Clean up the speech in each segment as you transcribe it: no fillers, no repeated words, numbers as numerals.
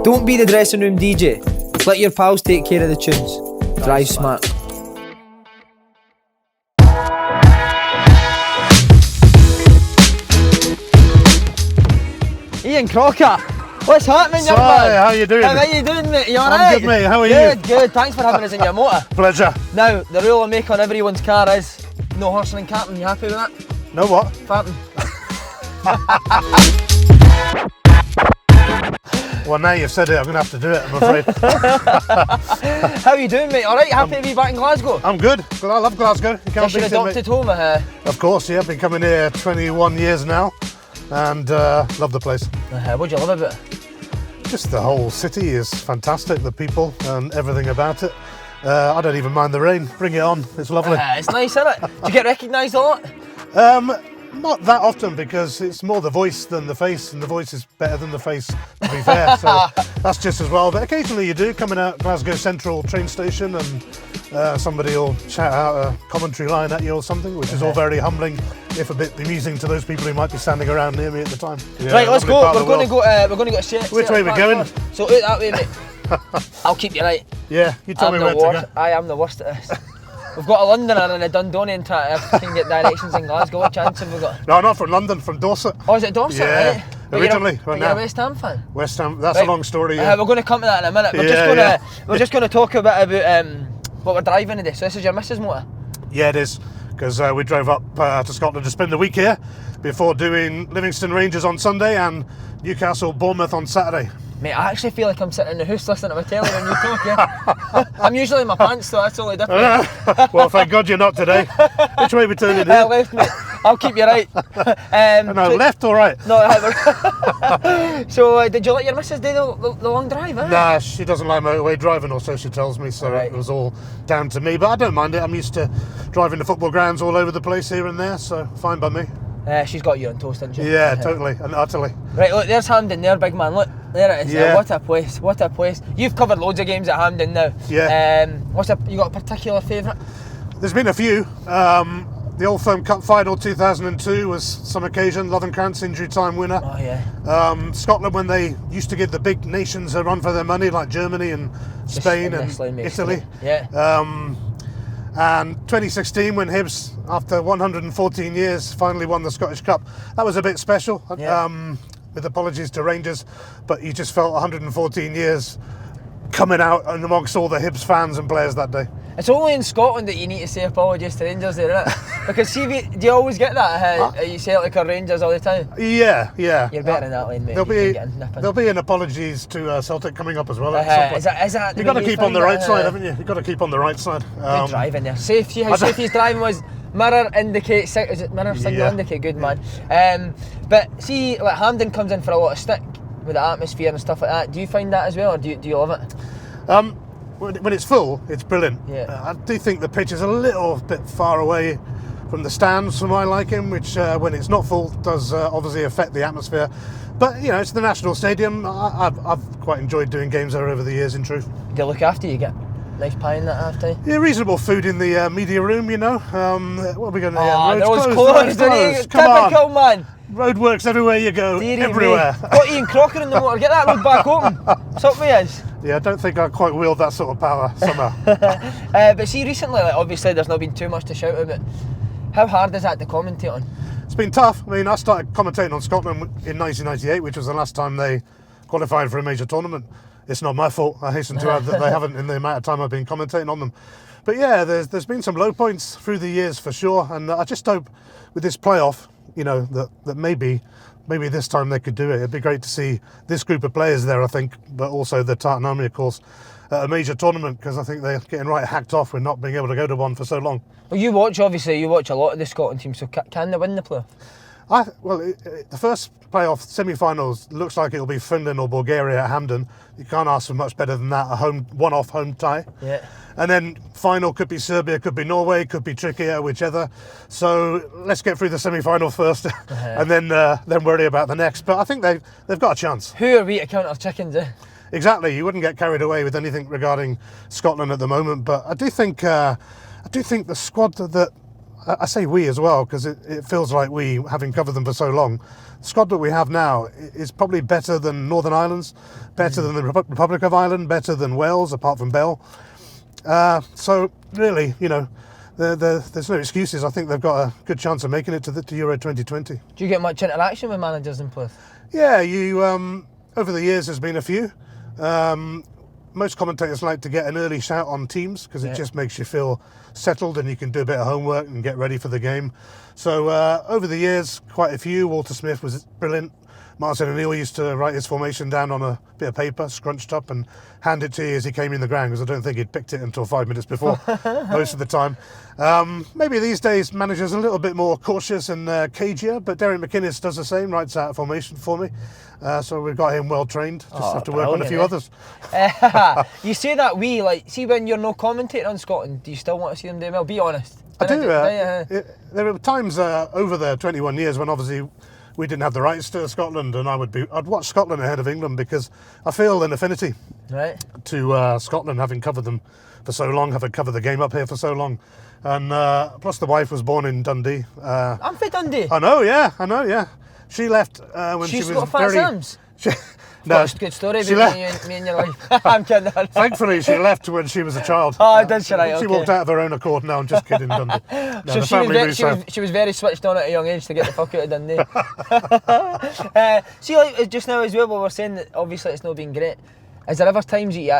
Don't be the dressing room DJ. Let your pals take care of the tunes. Drive smart. Ian Crocker, what's happening, young man? How you doing? How you doing, mate? You alright? I'm good, mate. How are you? Good. Thanks for having us in your motor. Pleasure. Now, the rule I make on everyone's car is no horsing and carting. You happy with that? No what? Farting. Well, now you've said it, I'm going to have to do it, I'm afraid. How are you doing, mate? Alright? Happy to be back in Glasgow? I'm good. I love Glasgow. You can't Is your beat it, mate. adopted home? Of course, yeah. I've been coming here 21 years now and love the place. What do you love about it? Just the whole city is fantastic, the people and everything about it. I don't even mind the rain. Bring it on. It's lovely. It's nice, isn't it? Do you get recognised a lot? Not that often because it's more the voice than the face, and the voice is better than the face, to be fair. So that's just as well. But occasionally you do, coming out Glasgow Central train station and somebody will shout out a commentary line at you or something, which is all very humbling, if a bit bemusing to those people who might be standing around near me at the time. Yeah, right, let's go. We're going to go to Which way are we going? So out that way, mate. I'll keep you right. Yeah, you tell me where to go. I am the worst at this. We've got a Londoner and a Dundonian trying to get directions in Glasgow. What chance have we got? No, not from London, from Dorset. Oh, is it Dorset? Yeah, right? originally. You're a West Ham fan? West Ham, that's a long story. Yeah. We're going to come to that in a minute. We're just going to talk a bit about what we're driving today. So this is your missus' motor? Yeah, it is, because we drove up to Scotland to spend the week here before doing Livingston Rangers on Sunday and Newcastle Bournemouth on Saturday. Mate, I actually feel like I'm sitting in the house listening to my telly when you talk, yeah? I'm usually in my pants, so that's totally different. Well, thank God you're not today. Which way are we turning here? Left, mate. I'll keep you right. Left or right? No, so, did you let your missus do the long drive, eh? Nah, she doesn't like motorway driving, or so she tells me, so It was all down to me. But I don't mind it. I'm used to driving the football grounds all over the place here and there, so fine by me. She's got you on toast, hasn't she? Yeah, totally and utterly. Right, look, there's Hampden there, big man. Look, there it is. Yeah. What a place, what a place. You've covered loads of games at Hampden now. Yeah. You got a particular favourite? There's been a few. The Old Firm Cup final 2002 was some occasion. Lovencrantz injury time winner. Oh yeah. Scotland, when they used to give the big nations a run for their money, like Germany and Spain and Italy. Yeah. And 2016, when Hibs, after 114 years, finally won the Scottish Cup. That was a bit special, with apologies to Rangers, but you just felt 114 years coming out and amongst all the Hibs fans and players that day. It's only in Scotland that you need to say apologies to Rangers there, isn't it? Because do you always get that? You Celtic or Rangers all the time? Yeah. You're better in that lane, mate. There'll be an apologies to Celtic coming up as well. Is that You've got to keep on the right side, haven't you? You've got to keep on the right side. Good driving there. Safety, how safety's driving was mirror indicate, is it mirror signal indicate? Good man. But see, like Hampden comes in for a lot of stick with the atmosphere and stuff like that. Do you find that as well, or do you love it? When it's full, it's brilliant. Yeah. I do think the pitch is a little bit far away from the stands for my liking, which when it's not full does obviously affect the atmosphere. But you know, it's the National Stadium. I've quite enjoyed doing games there over the years, in truth. Do they look after you? Get nice pie in that half time? Yeah, reasonable food in the media room, you know. What are we going to do? Roads closed. Typical man. Roadworks everywhere you go, everywhere. Got Ian Crocker in the motor. Get that road back open. Stop me is. Yeah, I don't think I quite wield that sort of power somehow. But see, recently, obviously, there's not been too much to shout about. How hard is that to commentate on? It's been tough. I mean, I started commentating on Scotland in 1998, which was the last time they qualified for a major tournament. It's not my fault. I hasten to add that they haven't in the amount of time I've been commentating on them. But yeah, there's been some low points through the years for sure, and I just hope with this playoff, you know, that maybe this time they could do it. It'd be great to see this group of players there, I think, but also the Tartan Army, of course, at a major tournament, because I think they're getting right hacked off with not being able to go to one for so long. Well, you watch a lot of the Scotland team, so can they win the playoff? The first playoff semi-finals looks like it'll be Finland or Bulgaria at Hampden. You can't ask for much better than that, a one-off home tie. Yeah. And then final could be Serbia, could be Norway, could be trickier, whichever. So let's get through the semi-final first, and then worry about the next. But I think they've got a chance. Who are we to count our chickens, eh? Exactly. You wouldn't get carried away with anything regarding Scotland at the moment, but I do think the squad that I say we as well, because it feels like we, having covered them for so long, the squad that we have now is probably better than Northern Ireland's, better than the Republic of Ireland, better than Wales, apart from Bell. So really, you know, there's no excuses. I think they've got a good chance of making it to Euro 2020. Do you get much interaction with managers in Plymouth? Yeah, over the years there's been a few. Most commentators like to get an early shout on teams because it just makes you feel settled and you can do a bit of homework and get ready for the game. So over the years, quite a few. Walter Smith was brilliant. Martin O'Neill used to write his formation down on a bit of paper, scrunched up, and hand it to you as he came in the ground, because I don't think he'd picked it until 5 minutes before, most of the time. Maybe these days managers are a little bit more cautious and cagier, but Derek McInnes does the same, writes out a formation for me. So we've got him well trained, just have to work on a few others. You say that see when you're no commentating on Scotland, do you still want to see them do well? Be honest. I do. There were times over the 21 years when obviously we didn't have the rights to Scotland, and I'd watch Scotland ahead of England because I feel an affinity to Scotland, having covered them for so long, having covered the game up here for so long. And plus the wife was born in Dundee. I'm from Dundee. I know, yeah. She left when she was got Fat Sam's? No, good story about me and your wife. I'm kidding. Thankfully, she left when she was a child. Oh, did she? Right, she walked out of her own accord. No, I'm just kidding, Dundee. No, so she was very switched on at a young age to get the fuck out of Dundee. See, like just now as well, we were saying that obviously it's not been great. Is there ever times that you,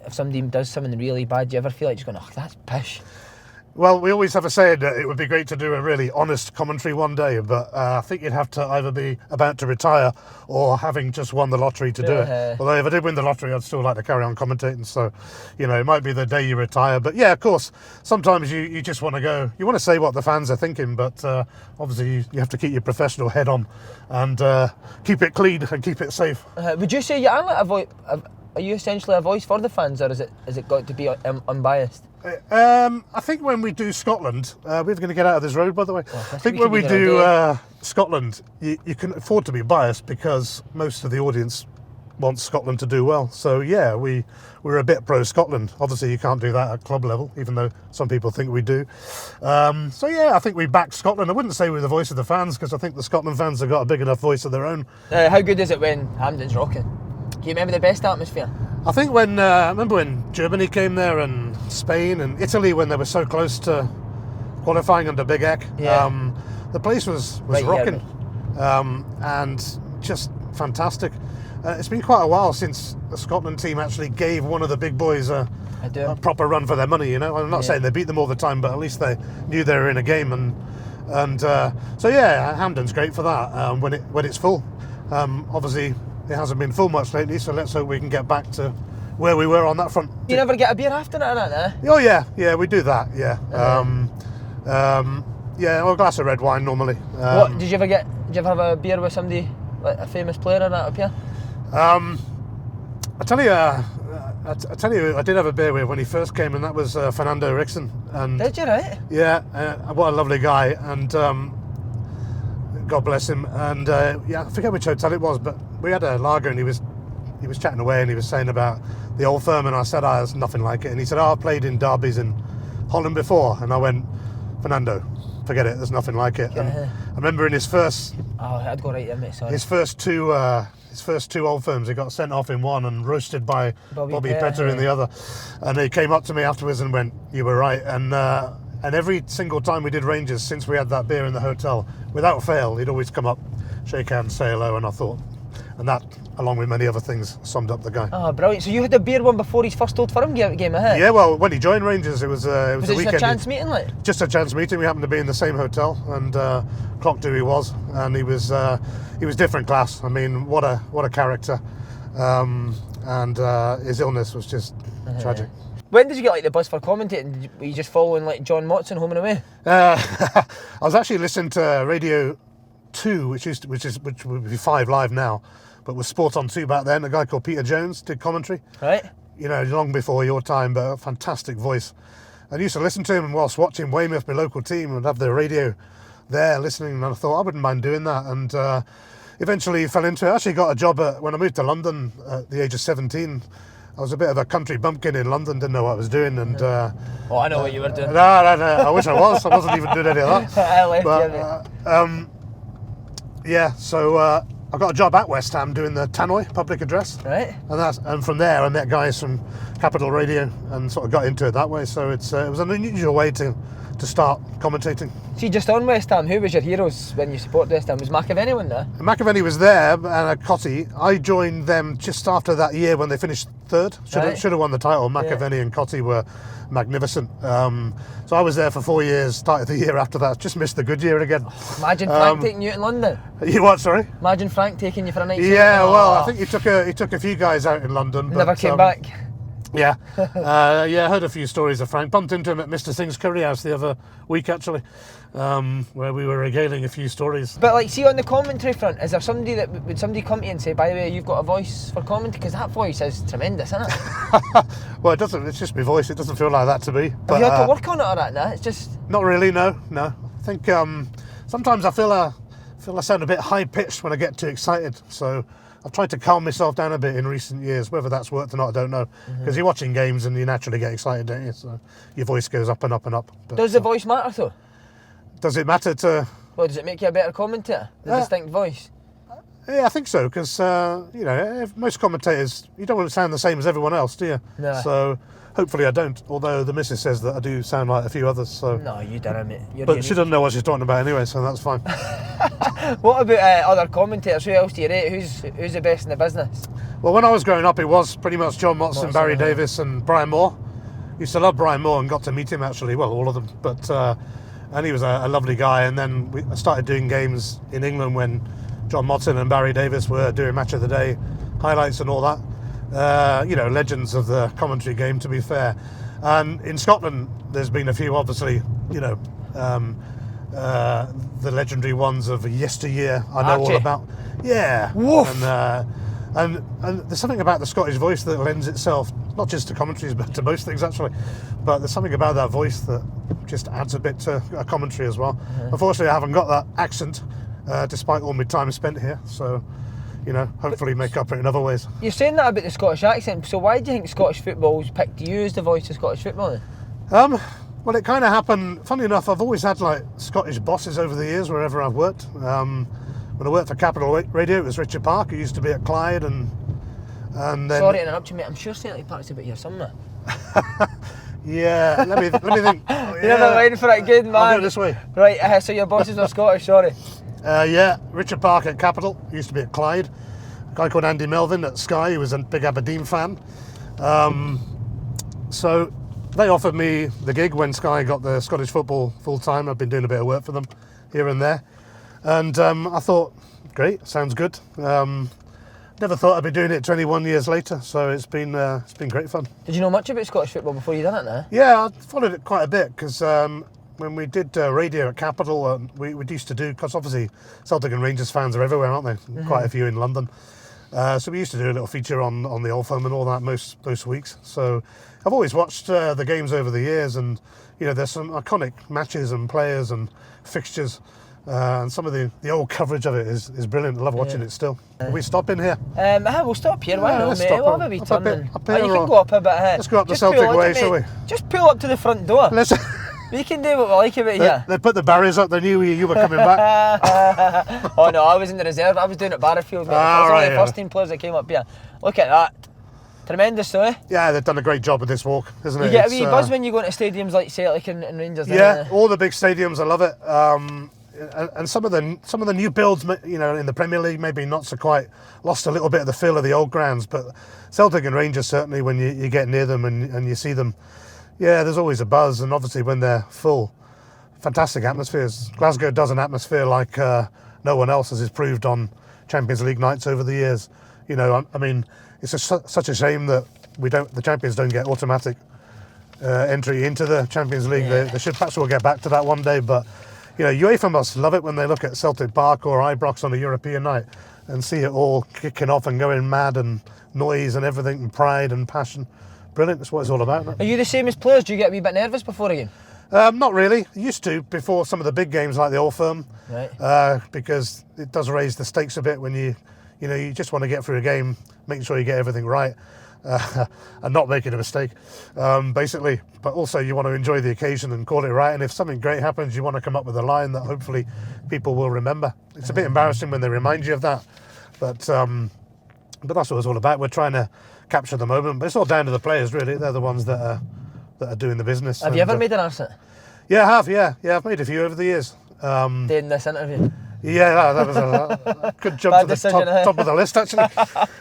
if somebody does something really bad, do you ever feel like just going, oh, that's pish? Well, we always have a saying that it would be great to do a really honest commentary one day, but I think you'd have to either be about to retire or having just won the lottery to do it. Although if I did win the lottery, I'd still like to carry on commentating, so, you know, it might be the day you retire. But yeah, of course, sometimes you just want to go, you want to say what the fans are thinking, but obviously you have to keep your professional head on and keep it clean and keep it safe. Would you say you are like a voice? Are you essentially a voice for the fans, or is it got to be unbiased? I think when we do Scotland, we're going to get out of this road, by the way. I think when we do Scotland, you can afford to be biased because most of the audience wants Scotland to do well. So yeah, we're a bit pro-Scotland. Obviously, you can't do that at club level, even though some people think we do. So yeah, I think we back Scotland. I wouldn't say we're the voice of the fans because I think the Scotland fans have got a big enough voice of their own. How good is it when Hampden's rocking? Do you remember the best atmosphere? I think remember when Germany came there and Spain and Italy when they were so close to qualifying under Big Eck. Yeah. The place was rocking and just fantastic. It's been quite a while since the Scotland team actually gave one of the big boys a proper run for their money. You know, I'm not saying they beat them all the time, but at least they knew they were in a game. And so yeah, Hampden's great for that when it's full. Obviously. It hasn't been full much lately, so let's hope we can get back to where we were on that front. You never get a beer after that, eh? Oh yeah, we do that. Yeah, or a glass of red wine normally. What did you ever have a beer with somebody like a famous player or that up here? I tell you, I did have a beer with when he first came, and that was Fernando Eriksson. And did you, right? Yeah, what a lovely guy, and God bless him. And I forget which hotel it was, but we had a lager, and he was chatting away, and he was saying about the old firm, and I said, there's nothing like it. And he said, I've played in derbies in Holland before, and I went, Fernando, forget it, there's nothing like it. And I remember in his first... Oh, I'd go right there, mate, sorry. His first two old firms, he got sent off in one and roasted by Bobby Petter in the other. And he came up to me afterwards and went, you were right. And every single time we did Rangers, since we had that beer in the hotel, without fail, he'd always come up, shake hands, say hello, and I thought... And that, along with many other things, summed up the guy. Oh, brilliant. So you had a beer one before his first Old Firm game, ahead? Yeah, well, when he joined Rangers, it was a weekend. Was it just a chance meeting, like? Just a chance meeting. We happened to be in the same hotel, and clocked who he was, and he was different class. I mean, what a character, and his illness was just tragic. When did you get the buzz for commentating? Were you just following John Motson home and away? I was actually listening to Radio 2, which would be 5 Live now, but was Sport on 2 back then. A guy called Peter Jones did commentary. Right. You know, long before your time, but a fantastic voice. I used to listen to him whilst watching Weymouth, my local team, and have the radio there listening, and I thought I wouldn't mind doing that. And eventually fell into it. I actually got a job when I moved to London at the age of 17. I was a bit of a country bumpkin in London, didn't know what I was doing, and Oh, I know what you were doing. no, I wish I was. I wasn't even doing any of that. I left But, yeah, so I got a job at West Ham doing the Tannoy public address, Right. and from there I met guys from Capital Radio and sort of got into it that way. So it was an unusual way to start commentating. See, just on West Ham, who was your heroes when you supported West Ham? Was McAvenny one there? McAvenny was there, and Cotty. I joined them just after that year when they finished third. Should have won the title. McAvenny and Cotty were magnificent. So I was there for 4 years. Started the year after that. Just missed the good year again. Imagine Frank taking you in London. You what? Sorry. Imagine Frank taking you for a night. Yeah, well, I think he took a few guys out in London. Never came back. Yeah, I heard a few stories of Frank. Bumped into him at Mr. Singh's Curry House the other week, actually, where we were regaling a few stories. But like, see, on the commentary front, is there somebody would somebody come to you and say, by the way, you've got a voice for commentary? Because that voice is tremendous, isn't it? Well, it doesn't. It's just my voice. It doesn't feel like that to me. Have you had to work on it or that? No, it's just not really. No. I think sometimes I feel I sound a bit high pitched when I get too excited. So I've tried to calm myself down a bit in recent years. Whether that's worked or not, I don't know. Because you're watching games and you naturally get excited, don't you? So your voice goes up and up and up. But, does the voice matter though? Does it matter to? Well, does it make you a better commentator? The distinct voice. Yeah, I think so. Because most commentators, you don't want to sound the same as everyone else, do you? No. So hopefully I don't. Although the missus says that I do sound like a few others. So. No, you don't, mate. But she doesn't know what she's talking about anyway, so that's fine. What about other commentators? Who else do you rate? Who's the best in the business? Well, when I was growing up, it was pretty much John Motson, Barry Davis, and Brian Moore. Used to love Brian Moore and got to meet him actually. Well, all of them, but and he was a lovely guy. And then I started doing games in England when John Motson and Barry Davis were doing Match of the Day highlights and all that. Legends of the commentary game, to be fair. And in Scotland, there's been a few, obviously, the legendary ones of yesteryear. I know Archie. all about. Yeah. Woof. And there's something about the Scottish voice that lends itself not just to commentaries but to most things actually. But there's something about that voice that just adds a bit to a commentary as well. Unfortunately, I haven't got that accent, despite all my time spent here. So, hopefully make up for it in other ways. You're saying that about the Scottish accent. So why do you think Scottish football's picked you as the voice of Scottish football then? Well, it kind of happened. Funny enough, I've always had like Scottish bosses over the years wherever I've worked. When I worked for Capital Radio, it was Richard Park, who used to be at Clyde, and then. Sorry to interrupt you, mate. I'm sure Celtic Park's about here somewhere. Yeah, let me think. Oh, You're never waiting for it, good man. I'll do it this way. Right, so your bosses are Scottish, sorry. Yeah, Richard Park at Capital, used to be at Clyde. A guy called Andy Melvin at Sky, who was a big Aberdeen fan. So they offered me the gig when Sky got the Scottish football full time. I've been doing a bit of work for them here and there. And I thought, great, sounds good. Never thought I'd be doing it 21 years later, so it's been great fun. Did you know much about Scottish football before you done it now? Yeah, I followed it quite a bit because when we did radio at Capital, we used to do, because obviously Celtic and Rangers fans are everywhere, aren't they? Quite a few in London. So we used to do a little feature on the Old Firm and all that most weeks. So I've always watched the games over the years, and there's some iconic matches and players and fixtures. And some of the old coverage of it is brilliant. I love watching it still. Are we stopping here? We'll stop here. Why not, let's mate? stop We'll have a wee turn. You can go up a bit. Let's go up the Celtic way, shall we? Just pull up to the front door. We can do what we like about here. They put the barriers up. They knew you were coming back. Oh no, I was in the reserve. I was doing it at Barrowfield. I was one of the first team players that came up here. Look at that. Tremendous, though, eh? Yeah, they've done a great job with this walk, isn't it? You get a wee buzz when you go into stadiums like Celtic and Rangers. Yeah, all the big stadiums, I love it. And some of the new builds, in the Premier League, maybe not so quite, lost a little bit of the feel of the old grounds. But Celtic and Rangers, certainly, when you get near them and you see them, yeah, there's always a buzz. And obviously when they're full, fantastic atmospheres. Glasgow does an atmosphere like no one else has proved on Champions League nights over the years. I mean, it's such a shame that the champions don't get automatic entry into the Champions League. Yeah. They should, perhaps we'll get back to that one day, but UEFA must love it when they look at Celtic Park or Ibrox on a European night and see it all kicking off and going mad and noise and everything and pride and passion. Brilliant, that's what it's all about. Isn't it? Are you the same as players? Do you get a wee bit nervous before a game? Not really. I used to before some of the big games like the Old Firm, right. Because it does raise the stakes a bit when you just want to get through a game, making sure you get everything right. and not making a mistake, basically. But also you want to enjoy the occasion and call it right. And if something great happens, you want to come up with a line that hopefully people will remember. It's a bit embarrassing when they remind you of that, but that's what it's all about. We're trying to capture the moment, but it's all down to the players, really. They're the ones that are doing the business. Have you ever made an arse? Yeah, I have. Yeah, I've made a few over the years. Doing this interview. Yeah, that was a good jump to the top of the list, actually.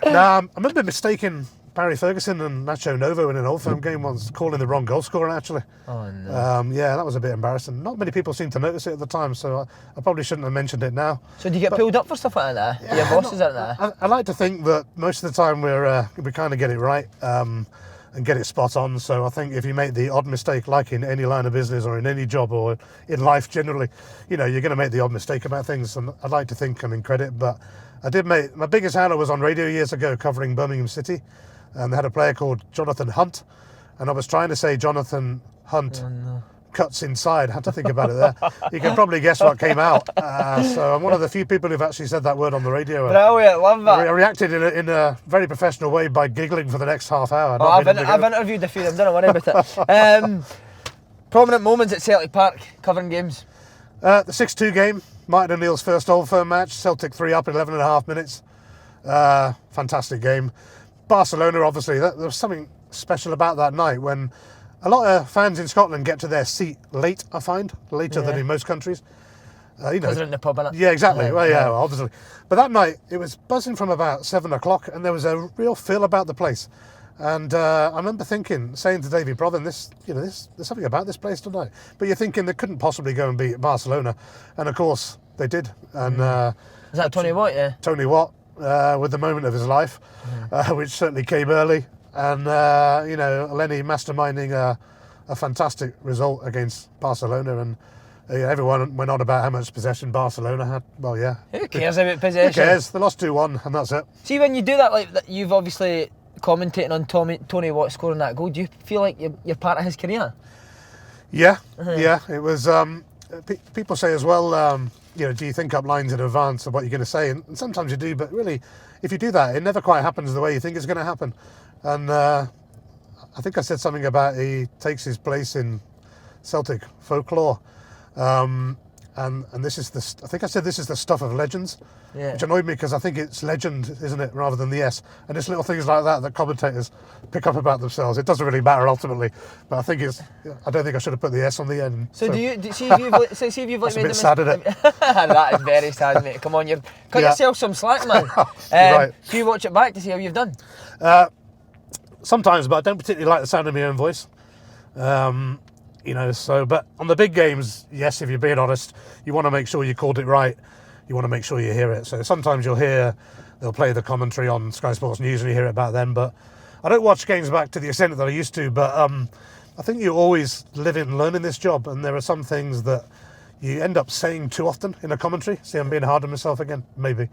I remember mistaking Barry Ferguson and Nacho Novo in an Old Firm game once, calling the wrong goal scorer, actually. Oh, no. Yeah, that was a bit embarrassing. Not many people seemed to notice it at the time, so I probably shouldn't have mentioned it now. So do you get pulled up for stuff like that? Yeah, your bosses aren't there? I like to think that most of the time we kind of get it right and get it spot on. So I think if you make the odd mistake, like in any line of business or in any job or in life generally, you're going to make the odd mistake about things. And I'd like to think I'm in credit, but I did make my biggest howler was on radio years ago covering Birmingham City, and they had a player called Jonathan Hunt, and I was trying to say Jonathan Hunt. Oh, no. Cuts inside. Had to think about it there. You can probably guess what came out. So I'm one of the few people who've actually said that word on the radio. Brilliant, love that. I reacted in a very professional way by giggling for the next half hour. Oh, I've interviewed a few of them, don't worry about it. Prominent moments at Celtic Park, covering games. The 6-2 game, Martin O'Neill's first Old Firm match, Celtic 3 up in 11 and a half minutes. Fantastic game. Barcelona, obviously, there was something special about that night when a lot of fans in Scotland get to their seat late, I find, later than in most countries. Because they're in the pub, innit? Yeah, exactly. Well, obviously. But that night, it was buzzing from about 7 o'clock, and there was a real feel about the place. And I remember saying to Davy Brothen, there's something about this place tonight. But you're thinking they couldn't possibly go and beat Barcelona. And of course, they did. And is that Tony Watt, yeah? Tony Watt, with the moment of his life, which certainly came early. And, Lenny masterminding a fantastic result against Barcelona. And everyone went on about how much possession Barcelona had. Well, yeah. Who cares about possession? Who cares? They lost 2-1 and that's it. See, when you do that, like you've obviously commentating on Tony Watt scoring that goal, do you feel like you're part of his career? Yeah, yeah. It was, people say as well, do you think up lines in advance of what you're going to say? And sometimes you do, but really, if you do that, it never quite happens the way you think it's going to happen. And I think I said something about he takes his place in Celtic folklore. And this is I think I said this is the stuff of legends, which annoyed me because I think it's legend, isn't it, rather than the S. And it's little things like that commentators pick up about themselves. It doesn't really matter ultimately, but I don't think I should have put the S on the end. So do you see if you've like that's made a bit sad, isn't it? That is very sad, mate. Come on, cut yourself some slack, man. Right. Do you watch it back to see how you've done? Sometimes, but I don't particularly like the sound of my own voice. But on the big games, yes, if you're being honest, you want to make sure you called it right. You want to make sure you hear it. So sometimes they'll play the commentary on Sky Sports News and you hear it about them. But I don't watch games back to the extent that I used to. But I think you always live and learn in this job. And there are some things that you end up saying too often in a commentary. See, I'm being hard on myself again, maybe.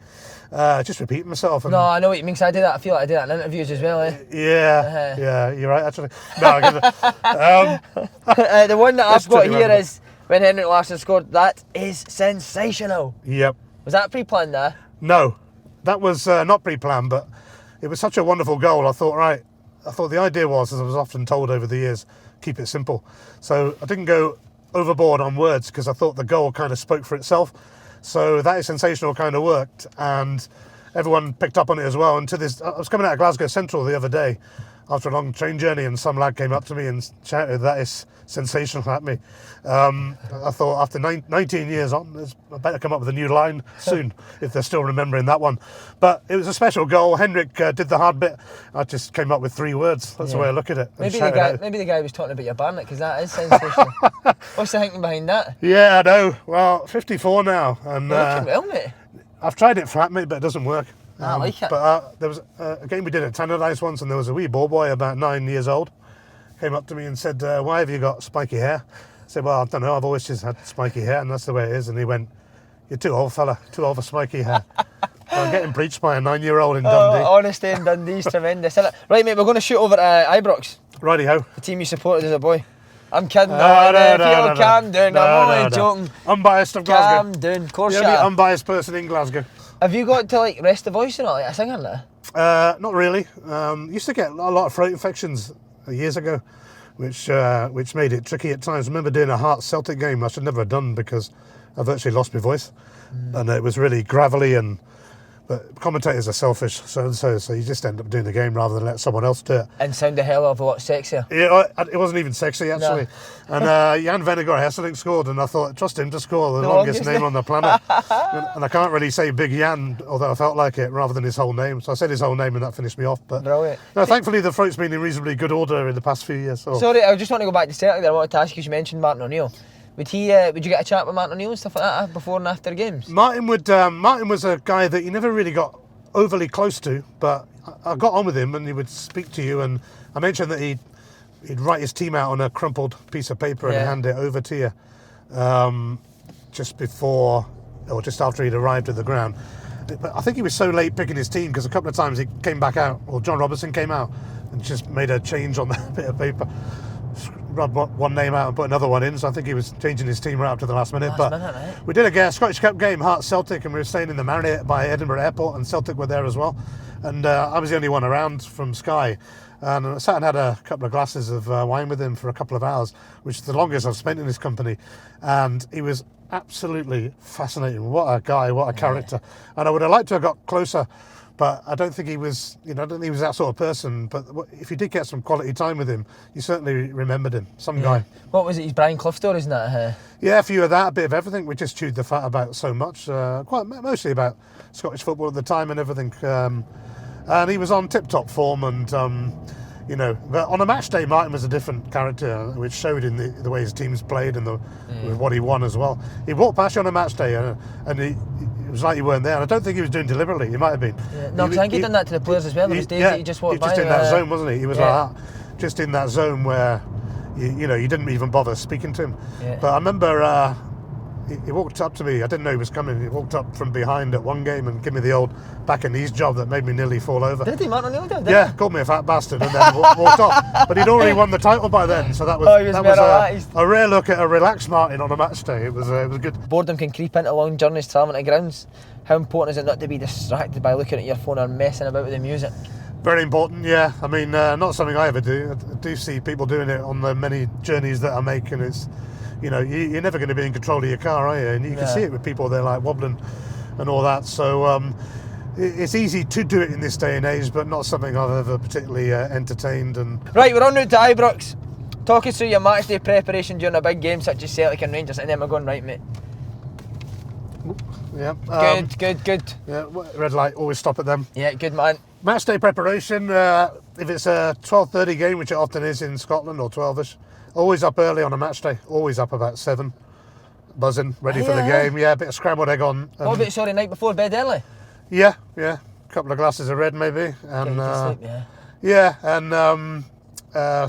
Just repeating myself. No, I know what you mean, because I feel like I do that in interviews as well, eh? Yeah, you're right, actually. No, the one that I've got here is when Henrik Larsson scored. That is sensational. Yep. Was that pre-planned there? No, that was not pre-planned, but it was such a wonderful goal. I thought the idea was, as I was often told over the years, keep it simple. So I didn't go overboard on words because I thought the goal kind of spoke for itself. So that is sensational kind of worked, and everyone picked up on it as well. And I was coming out of Glasgow Central the other day after a long train journey, and some lad came up to me and shouted, "That is sensational," at me. I thought after 19 years on, I better come up with a new line soon if they're still remembering that one. But it was a special goal. Henrik did the hard bit. I just came up with 3 words. That's the way I look at it. Maybe the guy was talking about your Barnet, because that is sensational. What's the thinking behind that? Yeah, I know. Well, 54 now, and you're looking well, mate. I've tried it flat, mate, but it doesn't work. I like it. But there was a game we did at Tannadice once, and there was a wee boy about 9 years old, came up to me and said, "Why have you got spiky hair?" I said, "Well, I don't know, I've always just had spiky hair, and that's the way it is." And he went, "You're too old, fella, too old for spiky hair." So I'm getting preached by a 9-year-old in Dundee. Honesty in Dundee is tremendous, isn't it? Right, mate, we're going to shoot over to Ibrox. Righty-ho. The team you supported as a boy. I'm kidding. No, calm down. I'm only joking. Unbiased of Glasgow. Calm down. Of course the you only are. unbiased person in Glasgow. Have you got to rest the voice and all, like a singer now? Not really. Used to get a lot of throat infections years ago, which made it tricky at times. I remember doing a Hearts Celtic game I should never have done because I virtually lost my voice, and it was really gravelly. But commentators are selfish, so you just end up doing the game rather than let someone else do it. And sound a hell of a lot sexier. Yeah, it wasn't even sexy actually. No. And Jan Vennegaard Hesselink scored, and I thought, trust him to score the longest name on the planet. And I can't really say Big Jan, although I felt like it, rather than his whole name. So I said his whole name, and that finished me off. But brilliant. No, thankfully the throat's been in reasonably good order in the past few years. So. Sorry, I just want to go back to Celtic there. I wanted to ask you, you mentioned Martin O'Neill. Would you get a chat with Martin O'Neill and stuff like that before and after games? Martin was a guy that you never really got overly close to, but I got on with him, and he would speak to you. And I mentioned that he'd write his team out on a crumpled piece of paper and hand it over to you just before or just after he'd arrived at the ground. But I think he was so late picking his team because a couple of times he came back out, or John Robertson came out and just made a change on that bit of paper. Rubbed one name out and put another one in, so I think he was changing his team right up to the last minute. Right? We did a Scottish Cup game, Hearts Celtic, and we were staying in the Marriott by Edinburgh Airport, and Celtic were there as well. And I was the only one around from Sky, and I sat and had a couple of glasses of wine with him for a couple of hours, which is the longest I've spent in his company. And he was absolutely fascinating. What a guy, what a character. And I would have liked to have got closer, but I don't think he was, I don't think he was that sort of person. But if you did get some quality time with him, you certainly remembered him. Some guy. What was it? His Brian Clough stories, isn't that? Yeah, a few of that, a bit of everything. We just chewed the fat about so much, quite mostly about Scottish football at the time and everything. And he was on tip-top form, and but on a match day, Martin was a different character, which showed in the way his teams played and with what he won as well. He walked past you on a match day, and it was like you weren't there. And I don't think he was doing deliberately. He might have been. Yeah. No, because I think he'd done that to the players as well. There was days that he just walked by. Just in that zone, wasn't he? He was like that, just in that zone where you didn't even bother speaking to him. Yeah. But I remember he walked up to me. I didn't know he was coming. He walked up from behind at one game and gave me the old back and knees job that made me nearly fall over. Did he, Martin O'Neill? Yeah, called me a fat bastard and then walked off. But he'd already won the title by then, so that was a rare look at a relaxed Martin on a match day. It was good. Boredom can creep into long journeys travelling to grounds. How important is it not to be distracted by looking at your phone or messing about with the music? Very important, yeah. I mean, not something I ever do. I do see people doing it on the many journeys that I make, and it's, you're never going to be in control of your car, are you? And you can see it with people, they're like wobbling and all that. So it's easy to do it in this day and age, but not something I've ever particularly entertained. Right, we're en route to Ibrox. Talk us through your match day preparation during a big game such as Celtic and Rangers, and then we're going right, mate. Yeah. Good. Yeah, red light, always stop at them. Yeah, good man. Match day preparation, if it's a 12:30 game, which it often is in Scotland, or 12ish, always up early on a match day, always up about 7, buzzing, ready for the game. Yeah, a bit of scrambled egg on. What about, night before bed early? Yeah, a couple of glasses of red maybe. And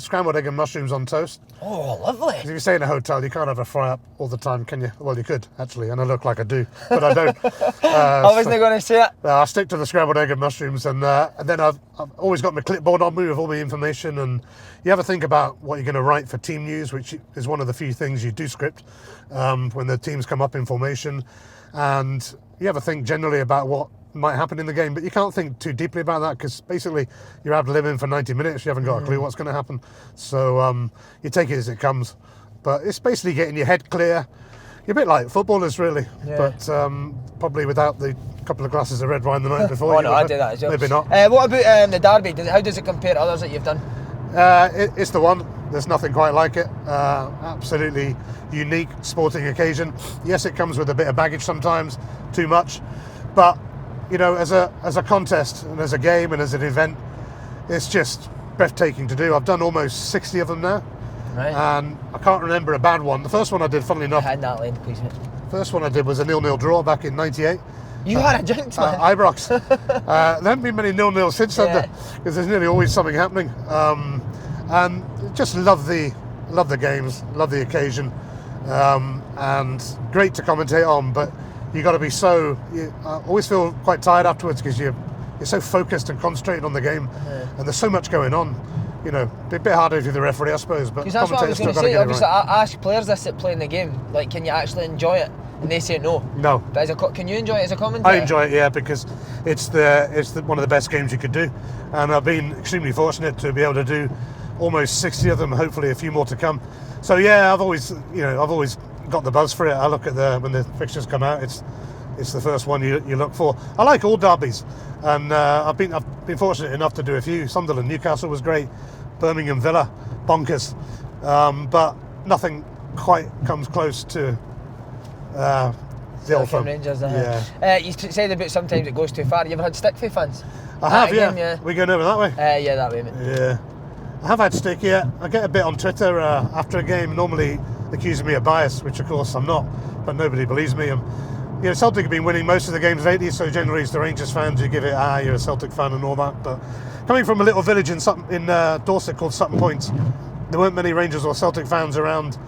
scrambled egg and mushrooms on toast. Oh, lovely. If you stay in a hotel, you can't have a fry up all the time, can you? Well, you could, actually, and I look like I do, but I don't. I wasn't going to say it. I stick to the scrambled egg and mushrooms, and then I've always got my clipboard on me with all the information, and you have to think about what you're going to write for team news, which is one of the few things you do script when the teams come up in formation, and you have to think generally about what might happen in the game, but you can't think too deeply about that because basically you're out living for 90 minutes, you haven't got a clue what's going to happen, so you take it as it comes. But it's basically getting your head clear. You're a bit like footballers really, but probably without the couple of glasses of red wine the night before. I do that as well. Maybe not. What about the derby? How does it compare to others that you've done? It's the one. There's nothing quite like it. Absolutely unique sporting occasion. Yes, it comes with a bit of baggage sometimes, too much, but as a contest and as a game and as an event, it's just breathtaking to do. I've done almost 60 of them now, and I can't remember a bad one. The first one I did, funnily enough, please, mate. First one I did was a 0-0 draw back in '98. You had a jinx, man. Ibrox. There haven't been many 0-0 since then, because there's nearly always something happening. And just love the games, love the occasion, and great to commentate on. But you got to be I always feel quite tired afterwards because you're so focused and concentrated on the game, and there's so much going on. A bit harder if you're the referee, I suppose. But that's what I was going to say. Obviously, I ask players this that play in the game, like, can you actually enjoy it? and they say no. No. But can you enjoy it as a commentator? I enjoy it, yeah, because it's one of the best games you could do, and I've been extremely fortunate to be able to do almost 60 of them, hopefully a few more to come. So yeah, I've always got the buzz for it. I look at when the fixtures come out, it's the first one you look for. I like all derbies, and I've been fortunate enough to do a few. Sunderland, Newcastle was great, Birmingham, Villa, bonkers, but nothing quite comes close to the Old Firm. Rangers, yeah. You said about sometimes it goes too far. You ever had stick for fans? I have, yeah. Yeah. We going over that way? Yeah, that way, mate. Yeah. I have had stick, yeah. I get a bit on Twitter after a game, normally accusing me of bias, which of course I'm not, but nobody believes me. Celtic have been winning most of the games lately, so generally it's the Rangers fans who give it, you're a Celtic fan and all that. But coming from a little village in Dorset called Sutton Point, there weren't many Rangers or Celtic fans around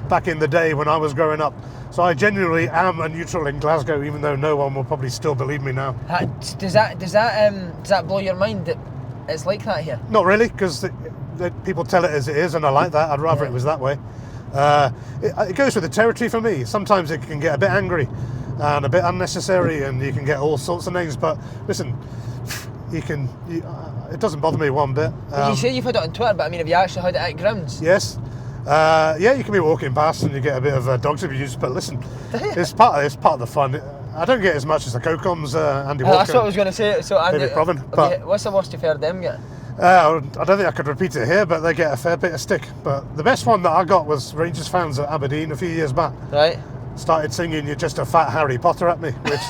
back in the day when I was growing up. So I genuinely am a neutral in Glasgow, even though no one will probably still believe me now. Does that blow your mind that it's like that here? Not really, because people tell it as it is, and I like that. I'd rather it was that way. It goes with the territory for me. Sometimes it can get a bit angry and a bit unnecessary, and you can get all sorts of names. But listen, it doesn't bother me one bit. You say you've had it on Twitter, but I mean, have you actually had it at grounds? Yes. Yeah, you can be walking past and you get a bit of dog's abuse, but listen, it's part of the fun. I don't get as much as the Cocoms, Andy Walker. That's what I was going to say. So Andy, David Proven, but what's the worst you've heard them get? I don't think I could repeat it here, but they get a fair bit of stick. But the best one that I got was Rangers fans at Aberdeen a few years back. Right. Started singing "You're Just a Fat Harry Potter" at me, which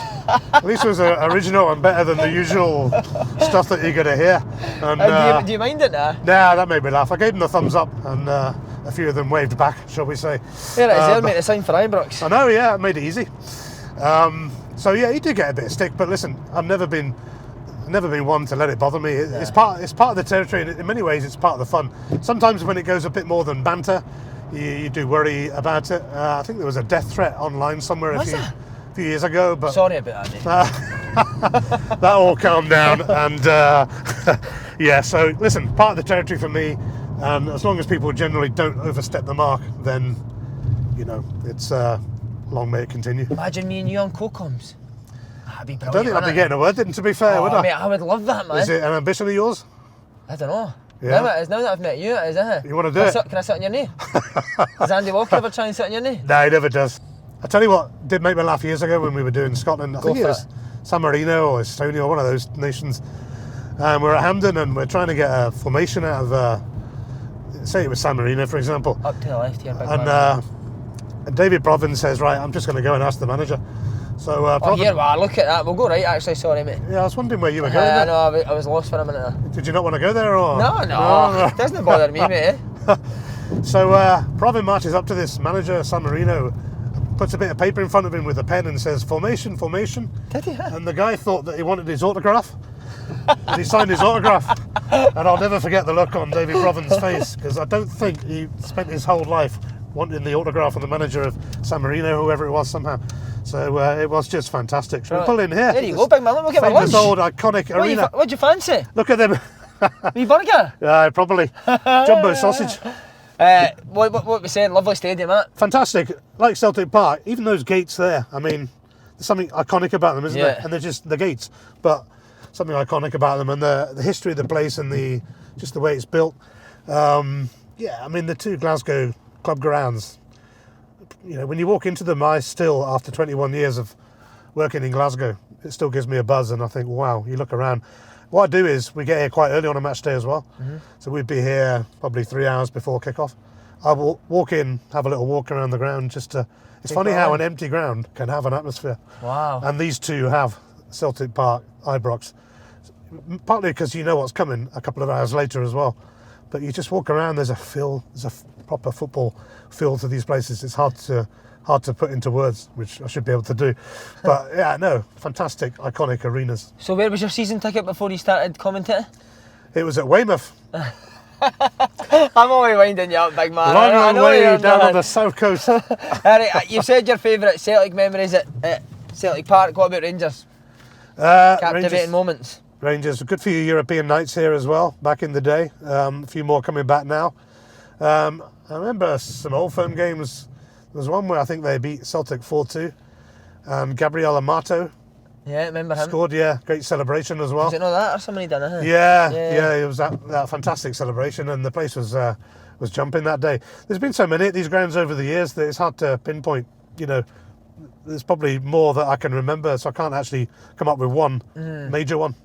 at least was original and better than the usual stuff that you're going to hear. And do you mind it now? Nah, that made me laugh. I gave them the thumbs up, and a few of them waved back, shall we say. Here it is, there, mate, the sign for Ibrox. I know, yeah, it made it easy. So yeah, he did get a bit of stick, but listen, I've never been one to let it bother me. It's part of the territory, and in many ways it's part of the fun. Sometimes when it goes a bit more than banter, you do worry about it. I think there was a death threat online somewhere a few years ago, but sorry about that, mate. that all calmed down, and yeah, so listen, part of the territory for me, and as long as people generally don't overstep the mark, then it's long may it continue. Imagine me and you on Cocoms. That'd be brilliant. I don't think I'd be getting a word in, to be fair, would I? Mate, I would love that, man. Is it an ambition of yours? I don't know. Yeah. Now that I've met you, it is, isn't it? You want to do it? Can I sit on your knee? Does Andy Walker ever try and sit on your knee? No, he never does. I tell you what did make me laugh years ago when we were doing Scotland. I think it was San Marino or Estonia or one of those nations. We're at Hampden and we're trying to get a formation out of, say it was San Marino, for example. Up to the left here, big and David Proven says, right, I'm just going to go and ask the manager. So, look at that. We'll go right, actually. Sorry, mate. Yeah, I was wondering where you were going. No, I was lost for a minute there. Did you not want to go there, or? No. It doesn't bother me, mate. So, Proven marches up to this manager, San Marino, puts a bit of paper in front of him with a pen and says, formation. Did he? And the guy thought that he wanted his autograph. And he signed his autograph. And I'll never forget the look on David Proven's face, because I don't think he spent his whole life wanting the autograph from the manager of San Marino, whoever it was, somehow. So it was just fantastic. Shall we pull in here? There you go, big man. We'll get my lunch. Famous old iconic arena. What'd you fancy? Look at them. Wee burger? Probably. Jumbo sausage. What we saying? Lovely stadium, isn't it? Fantastic. Like Celtic Park, even those gates there. I mean, there's something iconic about them, isn't there? And they're just the gates, but something iconic about them, and the history of the place and just the way it's built. I mean, the two Glasgow club grounds. When you walk into them, I still, after 21 years of working in Glasgow, it still gives me a buzz, and I think, wow, you look around. What I do is, we get here quite early on a match day as well, so we'd be here probably 3 hours before kick-off. I will walk in, have a little walk around the ground, it's funny how an empty ground can have an atmosphere. Wow. And these two have, Celtic Park, Ibrox, partly because you know what's coming a couple of hours later as well. But you just walk around, there's a proper football feel to these places. It's hard to put into words, which I should be able to do. But yeah, no, fantastic, iconic arenas. So where was your season ticket before you started commentating? It was at Weymouth. I'm only winding you up, big man. Long way down on the south coast. You've said your favourite Celtic memories at Celtic Park. What about Rangers? Captivating moments. Rangers, a good few European nights here as well, back in the day. A few more coming back now. I remember some Old Firm games. There was one where I think they beat Celtic 4-2. Gabriel Amato Yeah, remember him? scored, yeah, great celebration as well. Was it not that or somebody done it? Yeah, it was that fantastic celebration, and the place was jumping that day. There's been so many at these grounds over the years that it's hard to pinpoint. There's probably more that I can remember, so I can't actually come up with one major one.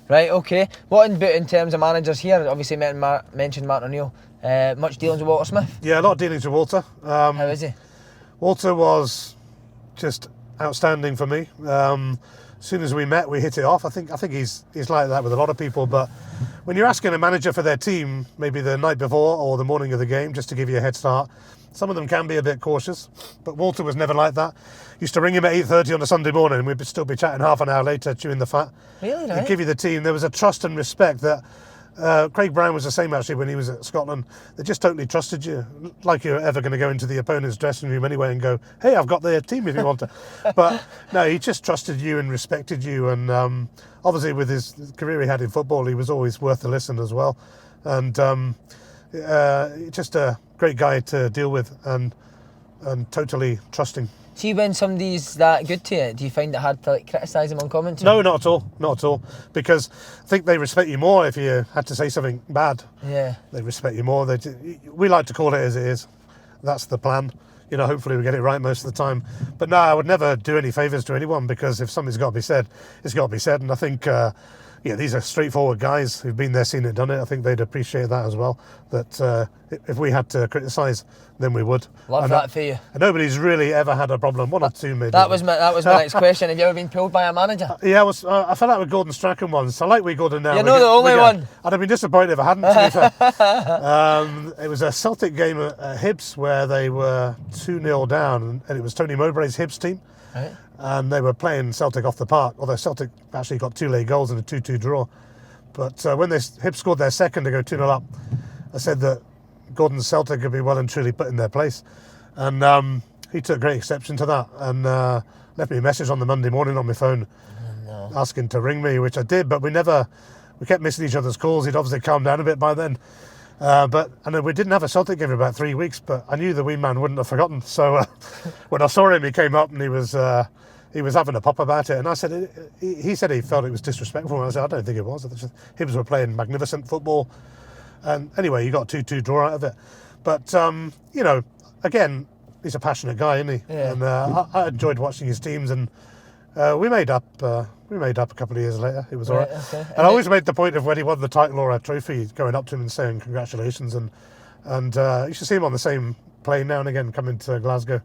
Right, okay. What in terms of managers here? Obviously, mentioned Martin O'Neill. Much dealings with Walter Smith? Yeah, a lot of dealings with Walter. How is he? Walter was just outstanding for me. As soon as we met, we hit it off. I think he's like that with a lot of people. But when you're asking a manager for their team, maybe the night before or the morning of the game, just to give you a head start, some of them can be a bit cautious. But Walter was never like that. Used to ring him at 8:30 on a Sunday morning, and we'd still be chatting half an hour later, chewing the fat. Really, right? He'd give you the team. There was a trust and respect that. Craig Brown was the same actually when he was at Scotland. They just totally trusted you, like you're ever going to go into the opponent's dressing room anyway and go, hey, I've got their team if you want to. But no, he just trusted you and respected you, and obviously with his career he had in football, he was always worth the listen as well, and just a great guy to deal with, and totally trusting. See, when somebody's that good to you, do you find it hard to criticise them on commentary? No, not at all, because I think they respect you more if you had to say something bad. Yeah. They respect you more. We like to call it as it is. That's the plan. Hopefully we get it right most of the time. But no, I would never do any favours to anyone, because if something's got to be said, it's got to be said. And I think, these are straightforward guys who've been there, seen it, done it. I think they'd appreciate that as well, that if we had to criticise, then we would. Love that for you. And nobody's really ever had a problem. One or two maybe. That was my next question. Have you ever been pulled by a manager? Yeah, I fell out with Gordon Strachan once. I like wee Gordon now. You're not the only one. I'd have been disappointed if I hadn't, to be fair. It was a Celtic game at Hibs where they were 2-0 down, and it was Tony Mowbray's Hibs team. Right. And they were playing Celtic off the park, although Celtic actually got 2 late goals and a 2-2 draw. But when Hibs scored their second to go 2-0 up, I said that Gordon's Celtic could be well and truly put in their place. And he took great exception to that, and left me a message on the Monday morning on my phone asking to ring me, which I did, but we kept missing each other's calls. He'd obviously calmed down a bit by then. But we didn't have a Celtic game for about 3 weeks, but I knew the wee man wouldn't have forgotten. So when I saw him, he came up and he was having a pop about it. And I said, he said he felt it was disrespectful. And I said, I don't think it was. Hibs were playing magnificent football. And anyway, you got a 2-2 draw out of it. But, again, he's a passionate guy, isn't he? Yeah. And I enjoyed watching his teams, and we made up a couple of years later. It was all right. Okay. And I always made the point of when he won the title or a trophy, going up to him and saying congratulations. And you should see him on the same plane now and again, coming to Glasgow